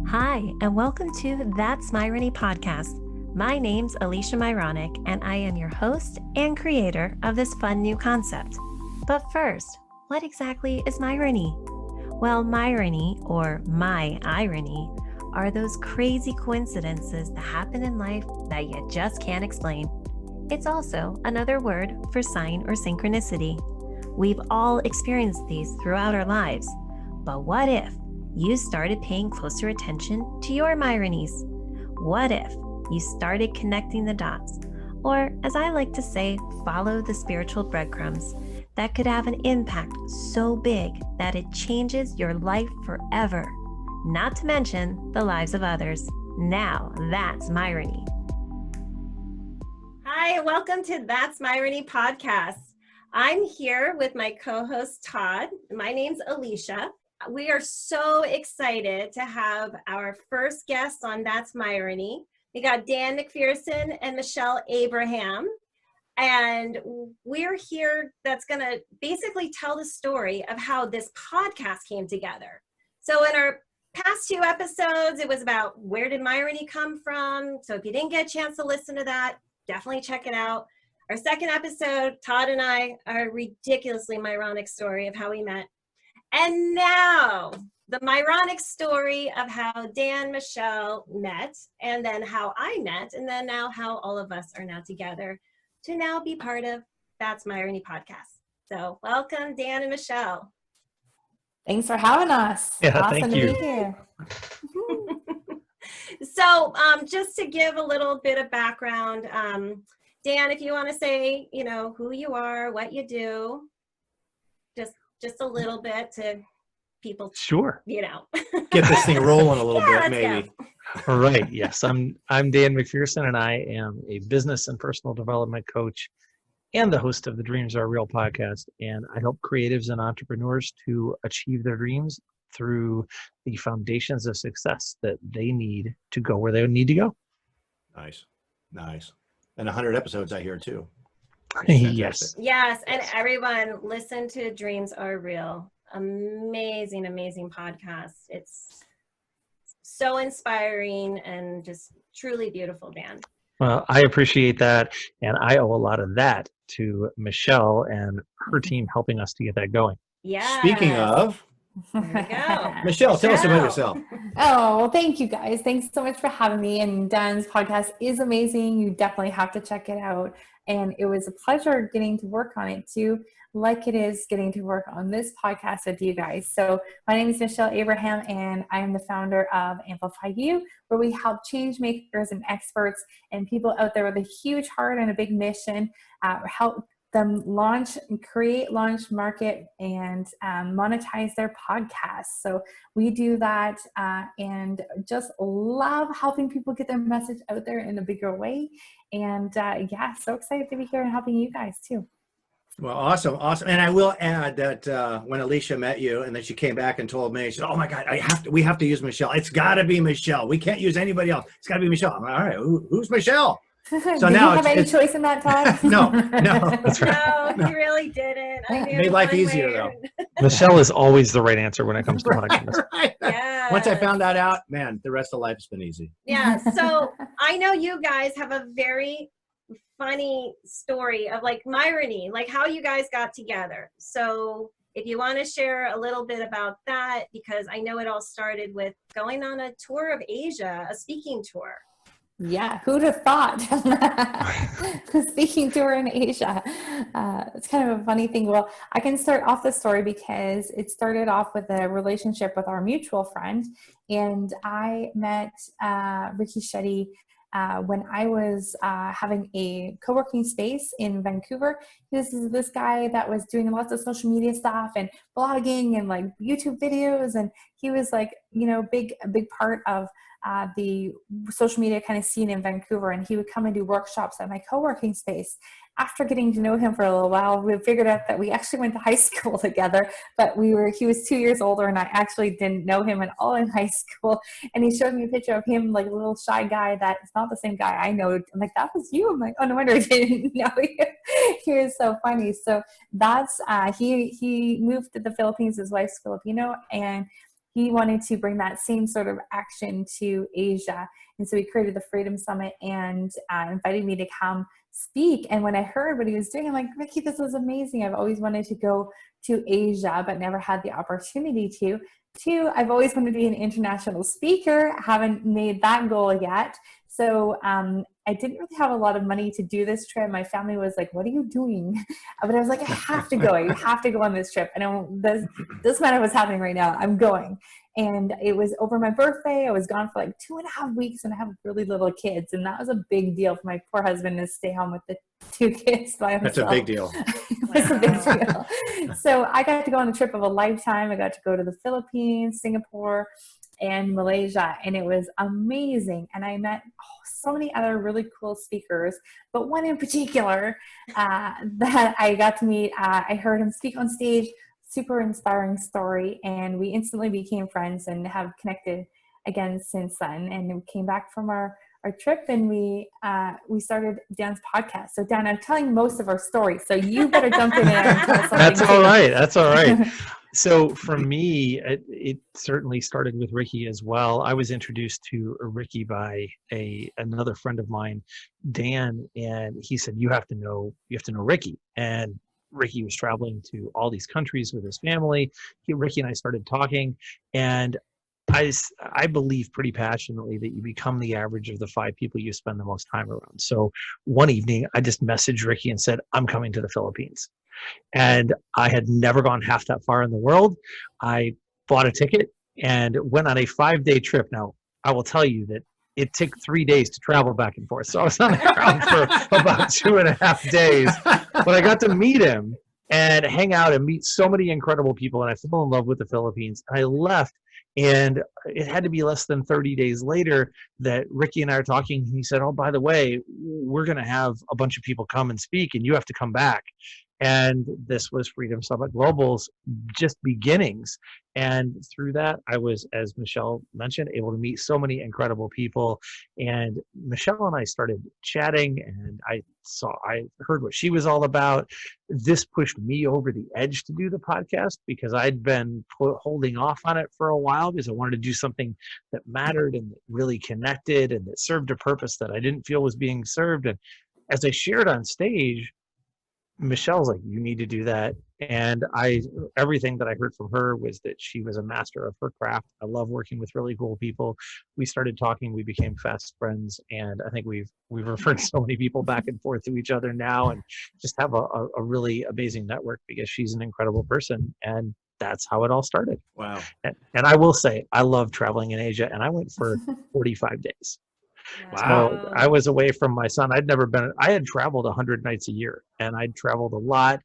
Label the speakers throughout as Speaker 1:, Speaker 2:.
Speaker 1: Hi, and welcome to That's Myrony podcast. My name's Alysha Myronic, and I am your host and creator of this fun new concept. But first, what exactly is Myrony? Well, Myrony, or my irony, are those crazy coincidences that happen in life that you just can't explain. It's also another word for sign or synchronicity. We've all experienced these throughout our lives. But what if you started paying closer attention to your Myronies? What if you started connecting the dots, or as I like to say, follow the spiritual breadcrumbs that could have an impact so big that it changes your life forever, not to mention the lives of others. Now that's Myrony. Hi, welcome to That's Myrony podcast. I'm here with my co-host Todd. My name's Alysha. We are so excited to have our first guest on That's Myrony. We got Dan McPherson and Michelle Abraham. And we're here that's going to basically tell the story of how this podcast came together. So in our past 2 episodes, it was about where did Myrony come from? So if you didn't get a chance to listen to that, definitely check it out. Our second episode, Todd and I, our ridiculously Myronic story of how we met. And now, the Myronic story of how Dan and Michelle met, and then how I met, and then now how all of us are now together to now be part of That's Myrony podcast. So welcome, Dan and Michelle.
Speaker 2: Thanks for having us.
Speaker 3: Yeah,
Speaker 2: awesome
Speaker 3: thank
Speaker 2: to
Speaker 3: you.
Speaker 2: be here.
Speaker 1: So just to give a little bit of background, Dan, if you want to say, who you are, what you do, just a little bit to people.
Speaker 3: Sure.
Speaker 4: Get this thing rolling a little bit, maybe.
Speaker 3: All right. Yes, I'm Dan McPherson, and I am a business and personal development coach and the host of the Dreams Are Real podcast. And I help creatives and entrepreneurs to achieve their dreams through the foundations of success that they need to go where they need to go.
Speaker 4: Nice. And 100 episodes I hear too.
Speaker 3: Yes.
Speaker 1: Yes. And everyone listen to Dreams Are Real. Amazing podcast. It's so inspiring and just truly beautiful, Dan.
Speaker 3: Well, I appreciate that. And I owe a lot of that to Michelle and her team helping us to get that going.
Speaker 1: Yeah.
Speaker 4: Speaking of,
Speaker 1: there we go.
Speaker 4: Michelle, tell us about yourself.
Speaker 2: Oh, well, thank you guys. Thanks so much for having me. And Dan's podcast is amazing. You definitely have to check it out. And it was a pleasure getting to work on it too, like it is getting to work on this podcast with you guys. So my name is Michelle Abraham, and I am the founder of Amplify You, where we help change makers and experts and people out there with a huge heart and a big mission, help them launch, market, and monetize their podcasts. So we do that and just love helping people get their message out there in a bigger way. And so excited to be here and helping you guys too.
Speaker 4: Well, awesome. And I will add that when Alysha met you and then she came back and told me, she said, "Oh my God, we have to use Michelle. It's got to be Michelle. We can't use anybody else. It's got to be Michelle." I'm like, "All right, who's Michelle?"
Speaker 2: So did now you have any choice in that, Todd?
Speaker 4: No.
Speaker 3: That's right.
Speaker 1: No, he really didn't.
Speaker 4: Made life easier though.
Speaker 3: Michelle is always the right answer when it comes to podcasts.
Speaker 4: Right.
Speaker 1: Yeah.
Speaker 4: Once I found that out, man, the rest of life has been easy.
Speaker 1: Yeah. So I know you guys have a very funny story of like Myrony, like how you guys got together. So if you want to share a little bit about that, because I know it all started with going on a tour of Asia, a speaking tour.
Speaker 2: Yeah, who'd have thought? Speaking tour in Asia. It's kind of a funny thing. Well, I can start off the story because it started off with a relationship with our mutual friend. And I met Ricky Shetty when I was having a co-working space in Vancouver. This is this guy that was doing lots of social media stuff and blogging and like YouTube videos. And he was like, a big part of the social media kind of scene in Vancouver, and he would come and do workshops at my co-working space. After getting to know him for a little while, we figured out that we actually went to high school together, but he was 2 years older, and I actually didn't know him at all in high school. And he showed me a picture of him, like a little shy guy that is not the same guy I know. I'm like, "That was you?" I'm like, "Oh, no wonder I didn't know you." He was so funny. So that's he moved to the Philippines. His wife's Filipino, and he wanted to bring that same sort of action to Asia. And so he created the Freedom Summit and invited me to come speak. And when I heard what he was doing, I'm like, Ricky, this is amazing. I've always wanted to go to Asia, but never had the opportunity to. Two, I've always wanted to be an international speaker. Haven't made that goal yet. So I didn't really have a lot of money to do this trip. My family was like, what are you doing? But I was like, I have to go. You have to go on this trip. And this matter was happening right now. I'm going. And it was over my birthday. I was gone for like 2.5 weeks, and I have really little kids. And that was a big deal for my poor husband to stay home with the 2 kids by himself.
Speaker 4: That's a big deal.
Speaker 2: It was a big deal. So I got to go on a trip of a lifetime. I got to go to the Philippines, Singapore, and Malaysia, and it was amazing. And I met so many other really cool speakers, but one in particular that I got to meet. I heard him speak on stage, super inspiring story, and we instantly became friends and have connected again since then. And we came back from our trip, and we started Dan's podcast. So Dan, I'm telling most of our stories, so you better jump in there and tell us something.
Speaker 3: That's all right. That's all right. So for me, it certainly started with Ricky as well. I was introduced to Ricky by another friend of mine, Dan, and he said, you have to know Ricky. And Ricky was traveling to all these countries with his family. Ricky and I started talking, and I believe pretty passionately that you become the average of the 5 people you spend the most time around. So one evening, I just messaged Ricky and said, I'm coming to the Philippines. And I had never gone half that far in the world. I bought a ticket and went on a 5-day trip. Now, I will tell you that it took 3 days to travel back and forth. So I was on the ground for about 2.5 days. But I got to meet him and hang out and meet so many incredible people. And I fell in love with the Philippines. I left. And it had to be less than 30 days later that Ricky and I are talking. And he said, oh, by the way, we're going to have a bunch of people come and speak, and you have to come back. And this was Freedom Summit Global's just beginnings. And through that, I was, as Michelle mentioned, able to meet so many incredible people. And Michelle and I started chatting, and I heard what she was all about. This pushed me over the edge to do the podcast, because I'd been holding off on it for a while because I wanted to do something that mattered and that really connected and that served a purpose that I didn't feel was being served. And as I shared on stage, Michelle's like, you need to do that. And everything that I heard from her was that she was a master of her craft. I love working with really cool people. We started talking, we became fast friends. And I think we've referred so many people back and forth to each other now, and just have a really amazing network, because she's an incredible person. And that's how it all started.
Speaker 4: Wow.
Speaker 3: And I will say, I love traveling in Asia, and I went for 45 days.
Speaker 4: Wow.
Speaker 3: So I was away from my son. I had traveled 100 nights a year, and I'd traveled a lot,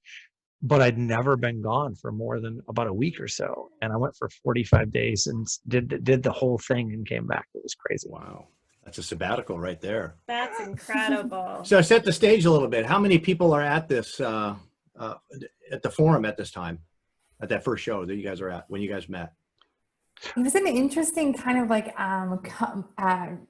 Speaker 3: but I'd never been gone for more than about a week or so. And I went for 45 days and did the whole thing and came back. It was crazy.
Speaker 4: Wow. That's a sabbatical right there.
Speaker 1: That's incredible.
Speaker 4: So set the stage a little bit. How many people are at this, at the forum at this time, at that first show that you guys are at, when you guys met?
Speaker 2: It was an interesting kind of like,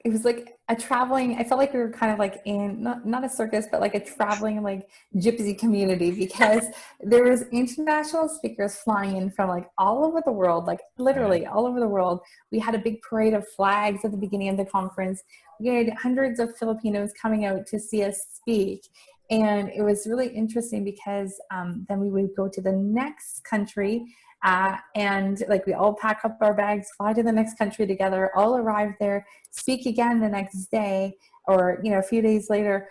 Speaker 2: it was like a traveling, I felt like we were kind of like in, not a circus, but like a traveling like gypsy community, because there was international speakers flying in from like all over the world, like literally all over the world. We had a big parade of flags at the beginning of the conference. We had hundreds of Filipinos coming out to see us speak. And it was really interesting because then we would go to the next country, and like we all pack up our bags, fly to the next country together, all arrive there, speak again the next day, or a few days later.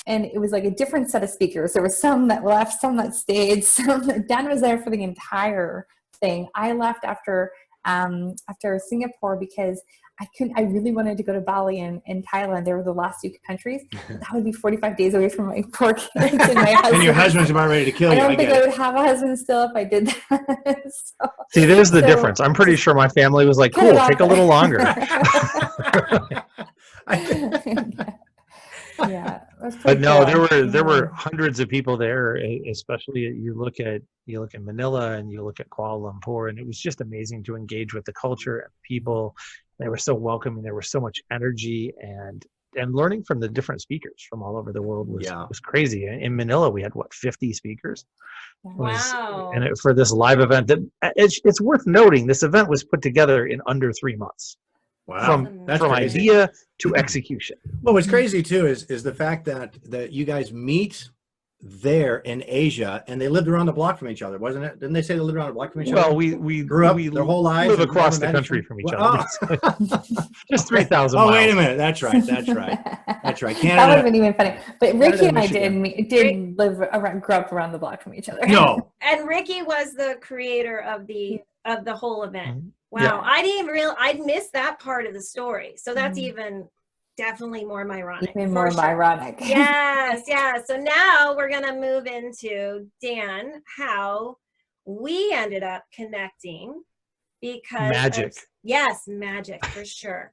Speaker 2: And it was like a different set of speakers. There were some that left, some that stayed. Dan was there for the entire thing. I left after Singapore because I really wanted to go to Bali and Thailand. They were the last 2 countries. That would be 45 days away from my poor kids and my husband.
Speaker 4: And your husband's about ready to kill you.
Speaker 2: I don't think I would have a husband still if I did that.
Speaker 3: See, there's the difference. I'm pretty sure my family was like, cool, take a little longer.
Speaker 2: Yeah.
Speaker 3: But no, there were hundreds of people there, especially you look at Manila and you look at Kuala Lumpur, and it was just amazing to engage with the culture and people. They were so welcoming. There was so much energy, and and learning from the different speakers from all over the world
Speaker 4: Yeah.
Speaker 3: was crazy. In Manila, we had 50 speakers.
Speaker 1: Wow.
Speaker 3: And for this live event, that it's worth noting, this event was put together in under 3 months.
Speaker 4: Wow. That's
Speaker 3: from
Speaker 4: crazy.
Speaker 3: idea to execution.
Speaker 4: Well, what's crazy too is the fact that you guys meet there in Asia, and they lived around the block from each other, wasn't it? Didn't they say they lived around the block from each other?
Speaker 3: Well, we
Speaker 4: grew up their whole lives,
Speaker 3: live
Speaker 4: and
Speaker 3: across
Speaker 4: never
Speaker 3: the
Speaker 4: met
Speaker 3: country
Speaker 4: each
Speaker 3: from each
Speaker 4: other.
Speaker 3: other. Just 3,000
Speaker 4: Oh,
Speaker 3: miles.
Speaker 4: wait a minute. That's right. That's right. That's right. Canada.
Speaker 2: That would have been even funny. But Ricky and I
Speaker 4: Michigan.
Speaker 2: did grew up around the block from each other.
Speaker 4: No.
Speaker 1: And Ricky was the creator of the whole event. Wow.
Speaker 3: Yeah.
Speaker 1: I didn't even I'd missed that part of the story. So that's even definitely more myronic.
Speaker 2: Even more myronic.
Speaker 1: Yes, yeah. So now we're going to move into, Dan, how we ended up connecting because
Speaker 3: Magic.
Speaker 1: Yes, magic for sure.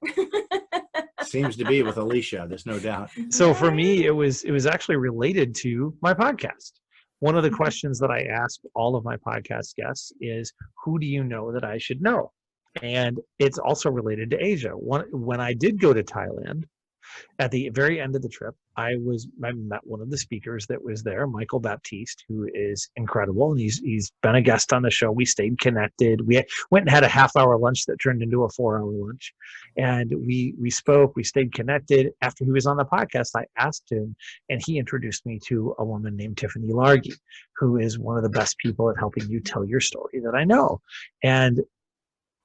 Speaker 4: Seems to be with Alysha, there's no doubt.
Speaker 3: So for me, it was actually related to my podcast. One of the questions that I ask all of my podcast guests is, who do you know that I should know? And it's also related to Asia. When I did go to Thailand, at the very end of the trip, I met one of the speakers that was there, Michael Baptiste, who is incredible, and he's been a guest on the show. We stayed connected. We went and had a half-hour lunch that turned into a 4-hour lunch, and we spoke. We stayed connected. After he was on the podcast, I asked him, and he introduced me to a woman named Tiffany Largy, who is one of the best people at helping you tell your story that I know. And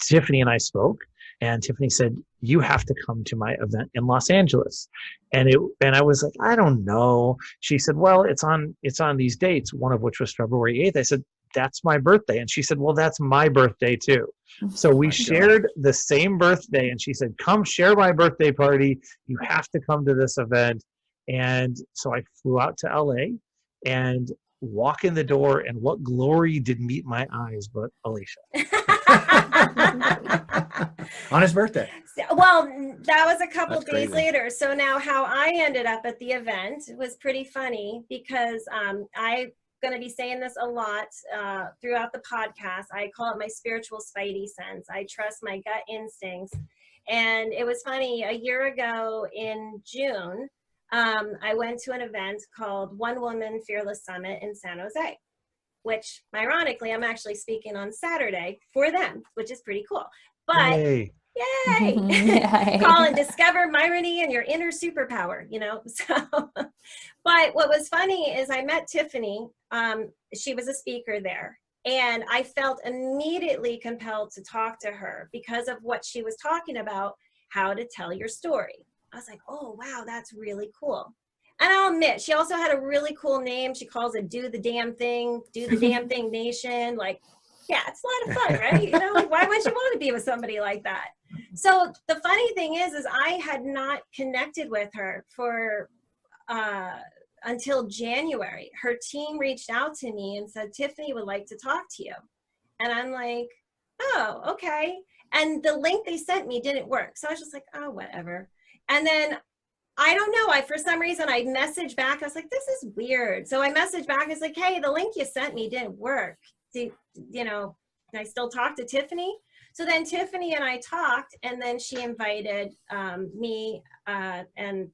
Speaker 3: Tiffany and I spoke, and Tiffany said, you have to come to my event in Los Angeles. And I was like, I don't know. She said, well, it's on these dates, one of which was February 8th. I said, that's my birthday. And she said, well, that's my birthday too. So we shared the same birthday, and she said, come share my birthday party. You have to come to this event. And so I flew out to LA and walk in the door, and what glory did meet my eyes but Alysha.
Speaker 4: On his birthday.
Speaker 1: Well, that was a couple
Speaker 4: That's
Speaker 1: days
Speaker 4: crazy.
Speaker 1: later. So now how I ended up at the event was pretty funny because I'm going to be saying this a lot throughout the podcast. I call it my spiritual spidey sense. I trust my gut instincts. And it was funny, a year ago in June, I went to an event called One Woman Fearless Summit in San Jose, which ironically, I'm actually speaking on Saturday for them, which is pretty cool. But
Speaker 3: Yay.
Speaker 1: yay! Call and discover Myrony and your inner superpower, So, but what was funny is I met Tiffany. She was a speaker there, and I felt immediately compelled to talk to her because of what she was talking about, how to tell your story. I was like, oh, wow, that's really cool. And I'll admit, she also had a really cool name. She calls it Do the Damn Thing Nation. Like, yeah, it's a lot of fun, right? Like, why would you want to be with somebody like that? So the funny thing is I had not connected with her for until January. Her team reached out to me and said, Tiffany would like to talk to you. And I'm like, oh, okay. And the link they sent me didn't work. So I was just like, oh, whatever. And then I don't know. For some reason, I messaged back. I was like, this is weird. So I messaged back. I was like, hey, the link you sent me didn't work. Can I still talk to Tiffany? So then Tiffany and I talked, and then she invited me and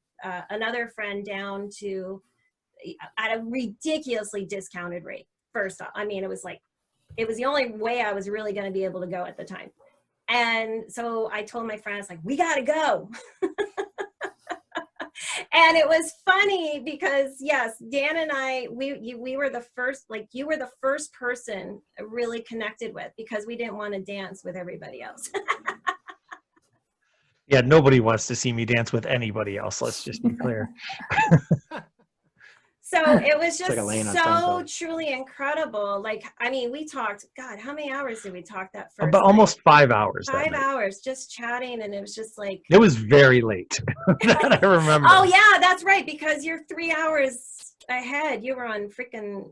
Speaker 1: another friend down to at a ridiculously discounted rate. First off, I mean, it was the only way I was really going to be able to go at the time. And so I told my friends, like, we got to go. And it was funny because, yes, Dan and I, we were the first, like, you were the first person I really connected with because we didn't want to dance with everybody else.
Speaker 3: Yeah, nobody wants to see me dance with anybody else. Let's just be clear.
Speaker 1: So it was just
Speaker 4: like
Speaker 1: so truly incredible. Like, I mean, we talked, God, how many hours did we talk that first
Speaker 3: About
Speaker 1: night?
Speaker 3: almost 5 hours.
Speaker 1: 5 hours just chatting, and it was just like.
Speaker 3: It was very late. That I remember.
Speaker 1: Oh, yeah, that's right, because you're 3 hours ahead. You were on freaking,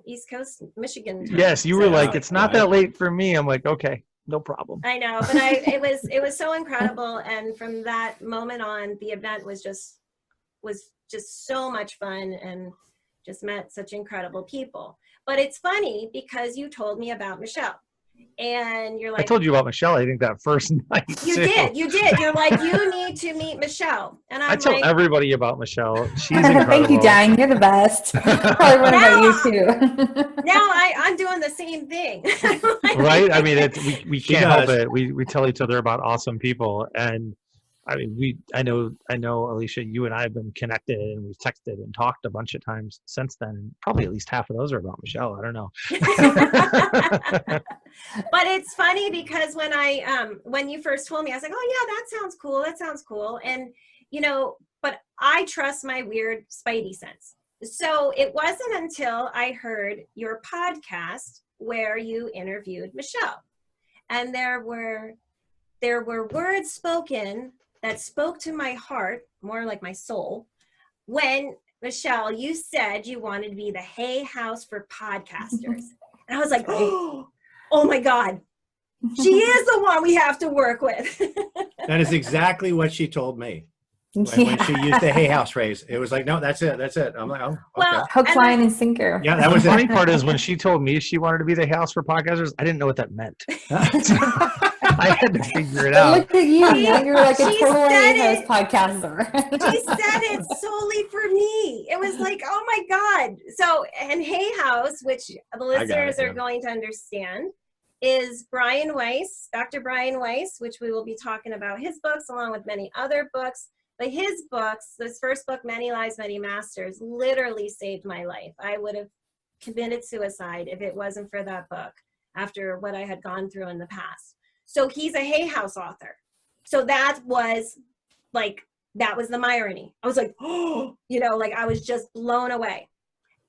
Speaker 1: East Coast, Michigan time.
Speaker 3: Yes, you were like, it's not that late for me. I'm like, okay, no problem.
Speaker 1: I know, but it was so incredible, and from that moment on, the event was just so much fun, and just met such incredible people. But it's funny because you told me about Michelle, And you're
Speaker 3: I
Speaker 1: like,
Speaker 3: told you about Michelle, I think that first night.
Speaker 1: you
Speaker 3: too.
Speaker 1: did. You're like, you need to meet Michelle. And
Speaker 3: I
Speaker 1: I'm
Speaker 3: tell
Speaker 1: like,
Speaker 3: everybody about Michelle. She's incredible.
Speaker 2: Thank you, Dan. You're the best. Probably want to about you too.
Speaker 1: now I'm doing the same thing.
Speaker 3: Right? I mean, we
Speaker 4: She
Speaker 3: can't help
Speaker 4: does.
Speaker 3: it. We tell each other about awesome people. And I mean, I know, Alysha, you and I have been connected and we've texted and talked a bunch of times since then. And probably at least half of those are about Michelle. I don't know.
Speaker 1: But it's funny because when you first told me, I was like, oh yeah, that sounds cool. That sounds cool. And, but I trust my weird spidey sense. So it wasn't until I heard your podcast where you interviewed Michelle. And there were words spoken that spoke to my heart, more like my soul, when, Michelle, you said you wanted to be the Hay House for podcasters. And I was like, oh my God, she is the one we have to work with.
Speaker 4: That is exactly what she told me. When she used the Hay House phrase, it was like, no, that's it. I'm like, oh, okay.
Speaker 1: Well,
Speaker 2: Hook, line, and sinker.
Speaker 4: Yeah, that was
Speaker 3: The funny
Speaker 4: it.
Speaker 3: part is when she told me she wanted to be the house for podcasters, I didn't know what that meant. I had to figure it out.
Speaker 2: Look at you. Now you're like a
Speaker 1: She
Speaker 2: total
Speaker 1: said
Speaker 2: Hay
Speaker 1: it.
Speaker 2: House podcaster.
Speaker 1: She said it solely for me. It was like, oh my God. So, and Hay House, which the listeners are going to understand, is Brian Weiss, Dr. Brian Weiss, which we will be talking about his books along with many other books. But his books, this first book, Many Lives, Many Masters, literally saved my life. I would have committed suicide if it wasn't for that book after what I had gone through in the past. So he's a Hay House author. So that was the Myrony. I was like, oh, like I was just blown away.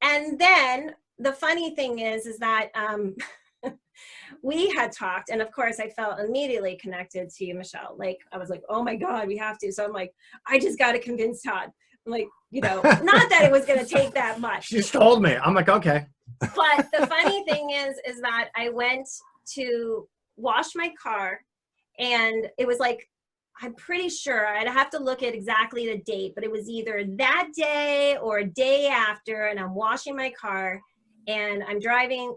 Speaker 1: And then the funny thing is that we had talked, and of course I felt immediately connected to you, Michelle. Like I was like, oh my God, we have to. So I'm like, I just got to convince Todd. I'm like, not that it was going to take that much.
Speaker 4: She just told me. I'm like, okay.
Speaker 1: But the funny thing is that I went to wash my car, and it was like, I'm pretty sure, I'd have to look at exactly the date, but it was either that day or a day after, and I'm washing my car and I'm driving,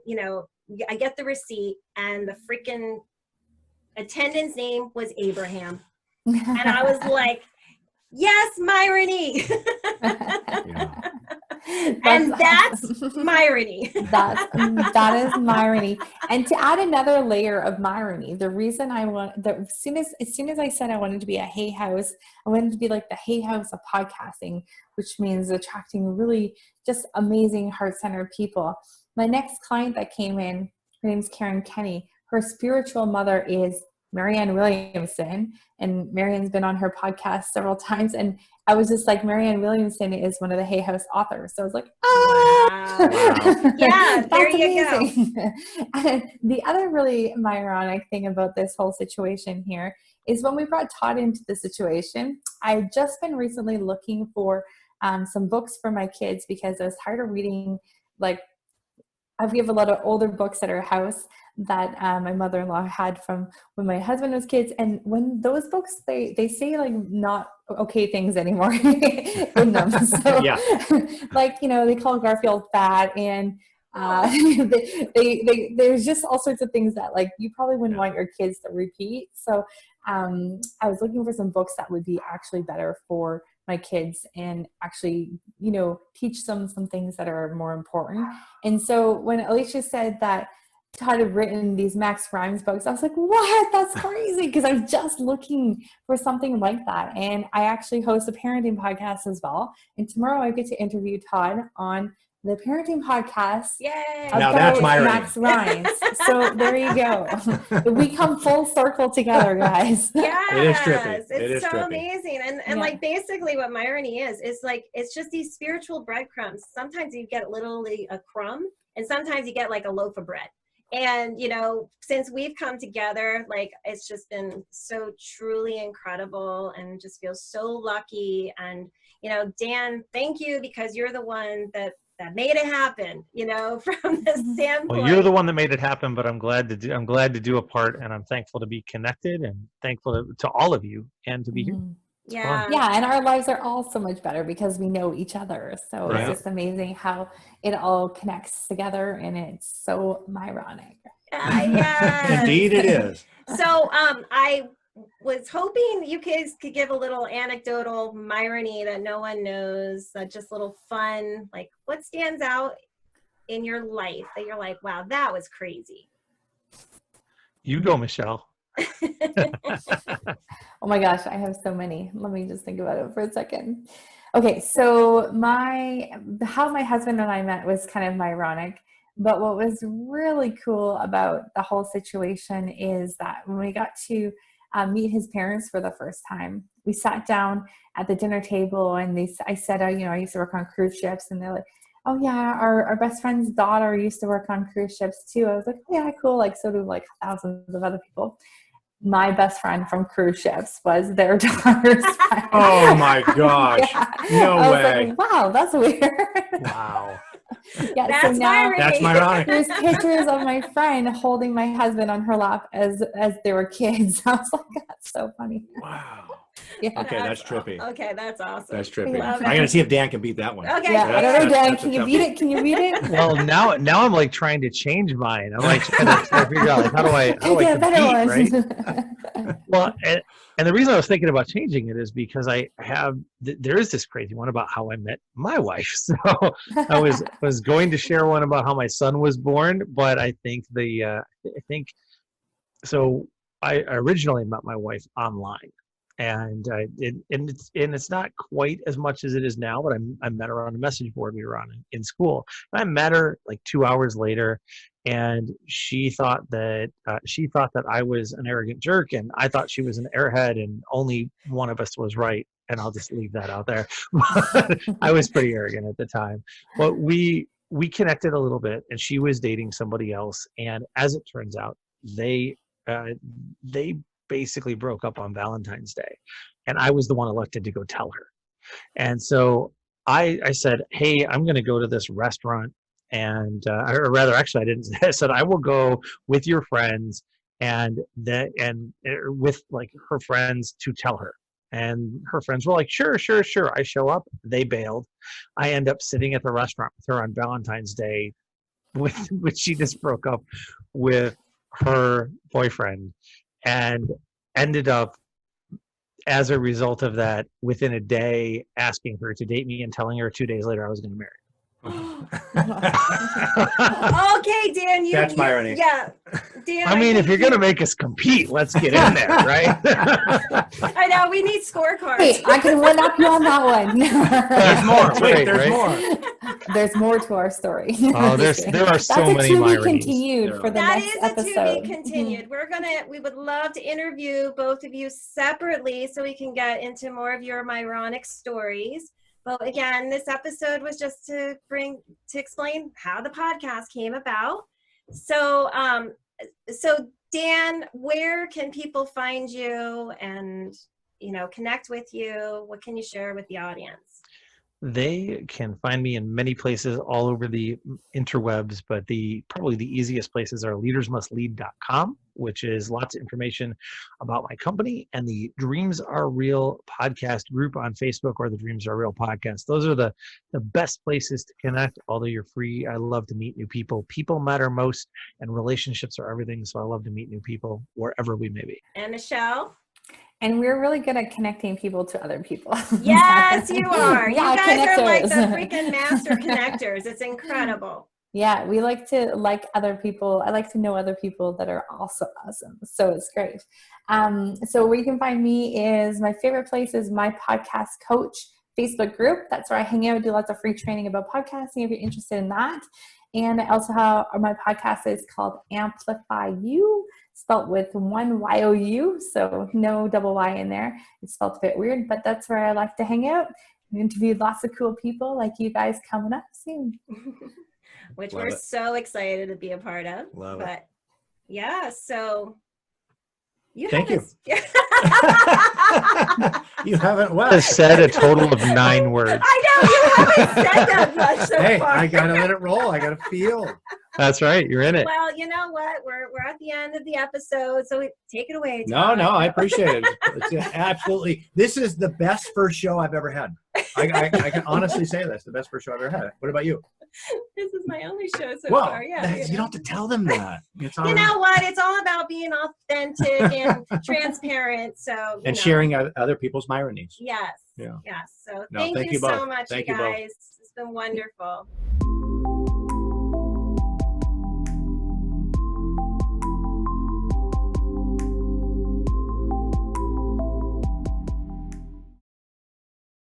Speaker 1: I get the receipt, and the freaking attendant's name was Abraham. And I was like, yes, Myrony. And that's Myrony.
Speaker 2: That is Myrony. And to add another layer of Myrony, the reason as soon as I said I wanted to be a Hay House, I wanted to be like the Hay House of podcasting, which means attracting really just amazing heart-centered people. My next client that came in, her name's Karen Kenny. Her spiritual mother is Marianne Williamson, and Marianne's been on her podcast several times. And I was just like, Marianne Williamson is one of the Hay House authors. So I was like, oh,
Speaker 1: wow. Yeah, there you
Speaker 2: go. And the other really myronic thing about this whole situation here is when we brought Todd into the situation, I'd just been recently looking for some books for my kids because I was tired of reading, we have a lot of older books at our house that my mother-in-law had from when my husband was kids. And when those books, they say not okay things anymore in them. So
Speaker 4: Yeah.
Speaker 2: they call Garfield fat, and there's just all sorts of things that you probably wouldn't want your kids to repeat. So I was looking for some books that would be actually better for my kids and actually, teach them some things that are more important. And so when Alysha said that Todd had written these Max Rhymes books, I was like, what? That's crazy. Because I was just looking for something like that. And I actually host a parenting podcast as well. And tomorrow I get to interview Todd on the parenting podcast.
Speaker 1: Yay!
Speaker 4: Now that's Myrony.
Speaker 2: Max Rhymes. So there you go. We come full circle together, guys.
Speaker 1: Yes,
Speaker 4: It is trippy.
Speaker 1: It's so
Speaker 4: trippy.
Speaker 1: amazing. And basically what Myrony is it's just these spiritual breadcrumbs. Sometimes you get literally a crumb, and sometimes you get a loaf of bread. And, since we've come together, it's just been so truly incredible, and just feel so lucky. And, Dan, thank you, because you're the one that made it happen, from this standpoint.
Speaker 3: Well, you're the one that made it happen, but I'm glad to do a part, and I'm thankful to be connected, and thankful to all of you and to be here.
Speaker 1: Yeah.
Speaker 2: Yeah, and our lives are all so much better because we know each other. So It's just amazing how it all connects together, and it's so myronic.
Speaker 1: Yes.
Speaker 4: Indeed it is.
Speaker 1: So I was hoping you guys could give a little anecdotal Myrony that no one knows, just a little fun, like what stands out in your life that you're like, wow, that was crazy.
Speaker 3: You go, Michelle.
Speaker 2: Oh my gosh, I have so many. Let me just think about it for a second. Okay, so how my husband and I met was kind of myronic, but what was really cool about the whole situation is that when we got to meet his parents for the first time, we sat down at the dinner table and I said, I used to work on cruise ships, and they're like, oh yeah, our best friend's daughter used to work on cruise ships too. I was like, yeah, cool. Like, so do like thousands of other people. My best friend from cruise ships was their daughter's friend.
Speaker 4: Oh my gosh.
Speaker 2: Yeah.
Speaker 4: No
Speaker 2: I was
Speaker 4: way.
Speaker 2: like, wow, that's weird.
Speaker 3: Wow.
Speaker 2: Yeah,
Speaker 1: That's
Speaker 2: so now
Speaker 1: Myrony.
Speaker 4: That's myronic.
Speaker 2: there's pictures of my friend holding my husband on her lap as they were kids. I was like, that's so funny.
Speaker 4: Wow.
Speaker 2: Yeah.
Speaker 4: Okay, that's trippy.
Speaker 1: Okay, that's awesome.
Speaker 4: That's trippy.
Speaker 2: Love
Speaker 4: I
Speaker 1: it.
Speaker 4: gotta see if Dan can beat that one.
Speaker 1: Okay.
Speaker 2: Yeah, I don't know, Dan.
Speaker 4: That's a
Speaker 2: Can you
Speaker 4: tough
Speaker 2: beat
Speaker 4: one.
Speaker 2: it? Can you beat it?
Speaker 3: Well, now I'm like trying to change mine. I'm like trying to figure out like how do I
Speaker 2: Get a better
Speaker 3: compete,
Speaker 2: one.
Speaker 3: right? Well, and the reason I was thinking about changing it is because there is this crazy one about how I met my wife. So I was going to share one about how my son was born, but I think so. I originally met my wife online, and it's not quite as much as it is now, but I met her on a message board we were on in school. And I met her like 2 hours later, and she thought that I was an arrogant jerk, and I thought she was an airhead, and only one of us was right. And I'll just leave that out there. I was pretty arrogant at the time, but we connected a little bit, and she was dating somebody else, and as it turns out, they basically broke up on Valentine's Day, and I was the one elected to go tell her. And so I said, hey, I'm going to go to this restaurant, and or rather, actually, I didn't. I said I will go with your friends and with like her friends to tell her. And her friends were like, sure. I show up. They bailed. I end up sitting at the restaurant with her on Valentine's Day, which she just broke up with her boyfriend, and ended up, as a result of that, within a day, asking her to date me and telling her 2 days later I was going to marry her.
Speaker 1: Okay, Dan,
Speaker 4: That's Myrony.
Speaker 1: Yeah, Dan.
Speaker 3: I mean, if you're going to make us compete, let's get in there, right?
Speaker 1: I know we need scorecards.
Speaker 2: Hey, I can one up you on that one.
Speaker 4: There's more. Wait, there's
Speaker 3: right?
Speaker 4: more.
Speaker 2: There's more to our story.
Speaker 3: Oh, there are so
Speaker 2: That's
Speaker 3: many
Speaker 2: a to be
Speaker 3: Myronies.
Speaker 2: continued for the
Speaker 1: That
Speaker 2: next
Speaker 1: is
Speaker 2: episode.
Speaker 1: a to be continued. We would love to interview both of you separately so we can get into more of your Myronic stories. But again, this episode was just to explain how the podcast came about. So, so Dan, where can people find you and, connect with you? What can you share with the audience?
Speaker 3: They can find me in many places all over the interwebs, but probably the easiest places are leadersmustlead.com, which is lots of information about my company, and the Dreams Are Real podcast group on Facebook, or the Dreams Are Real podcast. Those are the best places to connect, although you're free. I love to meet new people. People matter most, and relationships are everything, so I love to meet new people wherever we may be.
Speaker 1: And Michelle?
Speaker 2: And we're really good at connecting people to other people.
Speaker 1: Yes, you are.
Speaker 2: Yeah,
Speaker 1: you guys are like the
Speaker 2: connectors.
Speaker 1: freaking master connectors. It's incredible.
Speaker 2: Yeah, we like to like other people. I like to know other people that are also awesome. So it's great. So where you can find me is, my favorite place is my podcast coach Facebook group. That's where I hang out, do lots of free training about podcasting if you're interested in that. And I also have my podcast is called Amplify You, spelled with one Y-O-U, so no double Y in there. It's spelled a bit weird, but that's where I like to hang out. I interviewed lots of cool people like you guys coming up soon.
Speaker 1: Which
Speaker 4: Love
Speaker 1: we're
Speaker 4: it.
Speaker 1: so excited to be a part of.
Speaker 4: Love
Speaker 1: but
Speaker 4: it.
Speaker 1: Yeah, so
Speaker 4: Thank you.
Speaker 1: you.
Speaker 4: You haven't what?
Speaker 3: Just said a total of 9 words.
Speaker 1: I know you haven't said that much so
Speaker 4: Hey,
Speaker 1: far.
Speaker 4: I gotta let it roll. I gotta feel.
Speaker 3: That's right. You're in it.
Speaker 1: Well, you know what? We're at the end of the episode, so take it away.
Speaker 4: No,
Speaker 1: Todd.
Speaker 4: I appreciate it. It's absolutely. This is the best first show I've ever had. I can honestly say this. The best first show I've ever had. What about you?
Speaker 1: This is my only show so
Speaker 4: Well,
Speaker 1: far. Yeah,
Speaker 4: you don't have to tell them that. It's all
Speaker 1: you
Speaker 4: right.
Speaker 1: know what? It's all about being authentic and transparent. So
Speaker 4: And sharing other people's Myronies.
Speaker 1: Yes.
Speaker 4: Yeah.
Speaker 1: Yes. So
Speaker 4: No,
Speaker 1: thank
Speaker 4: thank
Speaker 1: you
Speaker 4: you both.
Speaker 1: so much,
Speaker 4: Thank
Speaker 1: you
Speaker 4: you both.
Speaker 1: guys. It's been wonderful.